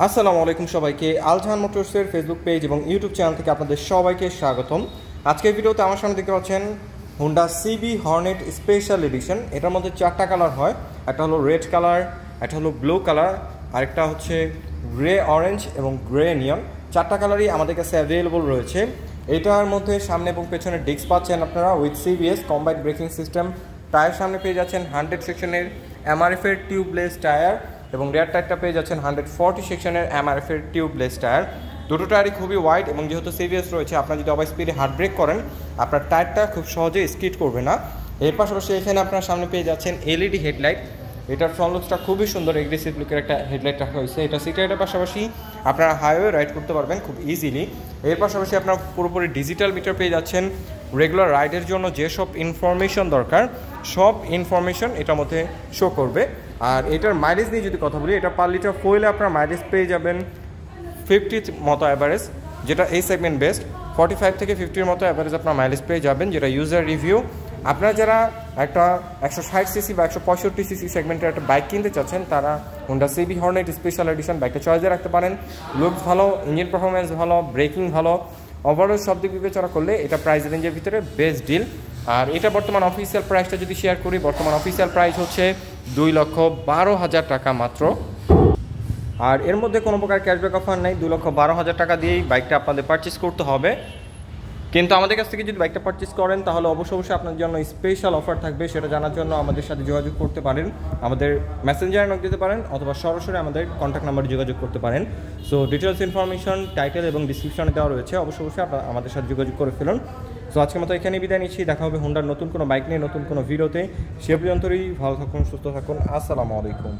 আসসালামু আলাইকুম সবাইকে আলজাহান মোটরসের ফেসবুক পেজ এবং ইউটিউব চ্যানেল থেকে আপনাদের সবাইকে স্বাগতম। আজকের ভিডিওতে আমার সামনে দেখতে পাচ্ছেন Honda CB Hornet special edition. এটার মধ্যে চারটা কালার হয়, একটা হলো রেড কালার, একটা হলো ব্লু কালার, আরেকটা হচ্ছে গ্রে অরেঞ্জ এবং গ্রে নিয়ন। চারটা কালারই আমাদের কাছে অ্যাভেলেবল রয়েছে। এটার মধ্যে সামনে এবং পেছনে ডিস্ক পাচ্ছেন আপনারা with CBS combined braking system. Tyre সামনে পেয়ে যাচ্ছেন 100 সেকশনের এমআরএফের টিউবলেস টায়ার এবং রেয়ার টায়ারটা পেয়ে যাচ্ছেন 140 সেকশনের এমআরএফের টিউবলেস টায়ার। দুটো টায়ারই খুবই ওয়াইড এবং যেহেতু সিবিএস রয়েছে, আপনার যদি ওভার স্পিডে হার্ড ব্রেক করেন আপনার টায়ারটা খুব সহজে স্কিড করবে না। এর পাশাপাশি এখানে আপনার সামনে পেয়ে যাচ্ছেন এলইডি হেডলাইট। এটার ফ্রন্ট লুকসটা খুবই সুন্দর, এগ্রেসিভ লুকের একটা হেডলাইট রাখা হয়েছে। এটা সিটি লাইটের পাশাপাশি আপনারা হাইওয়ে রাইড করতে পারবেন খুব ইজিলি। এর পাশাপাশি আপনারা পুরোপুরি ডিজিটাল মিটার পেয়ে যাচ্ছেন। রেগুলার রাইডের জন্য যেসব ইনফরমেশন দরকার সব ইনফরমেশন এটার মধ্যে শো করবে। আর এটার মাইলেজ নিয়ে যদি কথা বলি, এটা পার লিটার ফুয়েলে আপনার মাইলেজ পেয়ে যাবেন 50 মতো অ্যাভারেজ, যেটা এই সেগমেন্ট বেস্ট। 45 থেকে 50 মতো অ্যাভারেজ আপনার মাইলেজ পেয়ে যাবেন, যেটা ইউজার রিভিউ। আপনারা যারা একটা 160 সিসি বা 165 সিসি সেগমেন্টের একটা বাইক কিনতে চাচ্ছেন, তারা Honda CB Hornet special edition বাইকটা চয়েসে রাখতে পারেন। লুকস ভালো, ইঞ্জিন পারফরমেন্স ভালো, ব্রেকিং ভালো, ওভারঅল সব দিক বিবেচনা করলে এটা প্রাইস রেঞ্জের ভিতরে বেস্ট ডিল। আর এটা বর্তমান অফিসিয়াল প্রাইসটা যদি শেয়ার করি, বর্তমান অফিসিয়াল প্রাইস হচ্ছে 2,12,000 টাকা মাত্র। আর এর মধ্যে কোনো প্রকার ক্যাশব্যাক অফার নেই। 2,12,000 টাকা দিয়েই বাইকটা আপনাদের পারচেস করতে হবে। কিন্তু আমাদের কাছ থেকে যদি বাইকটা পারচেস করেন তাহলে অবশ্যই আপনার জন্য স্পেশাল অফার থাকবে। সেটা জানার জন্য আমাদের সাথে যোগাযোগ করতে পারেন, আমাদের মেসেঞ্জারে নক দিতে পারেন অথবা সরাসরি আমাদের কন্ট্যাক্ট নাম্বারে যোগাযোগ করতে পারেন। সো ডিটেলস ইনফরমেশন টাইটেল এবং ডিসক্রিপশনে দেওয়া রয়েছে, অবশ্যই আপনারা আমাদের সাথে যোগাযোগ করে ফেলুন। সো আজকের মতো এখানেই বিদায় নিচ্ছি। দেখা হবে হোন্ডার নতুন কোনো বাইক নিয়ে নতুন কোনো ভিডিওতে। সে পর্যন্তই ভালো থাকুন, সুস্থ থাকুন। আসসালামু আলাইকুম।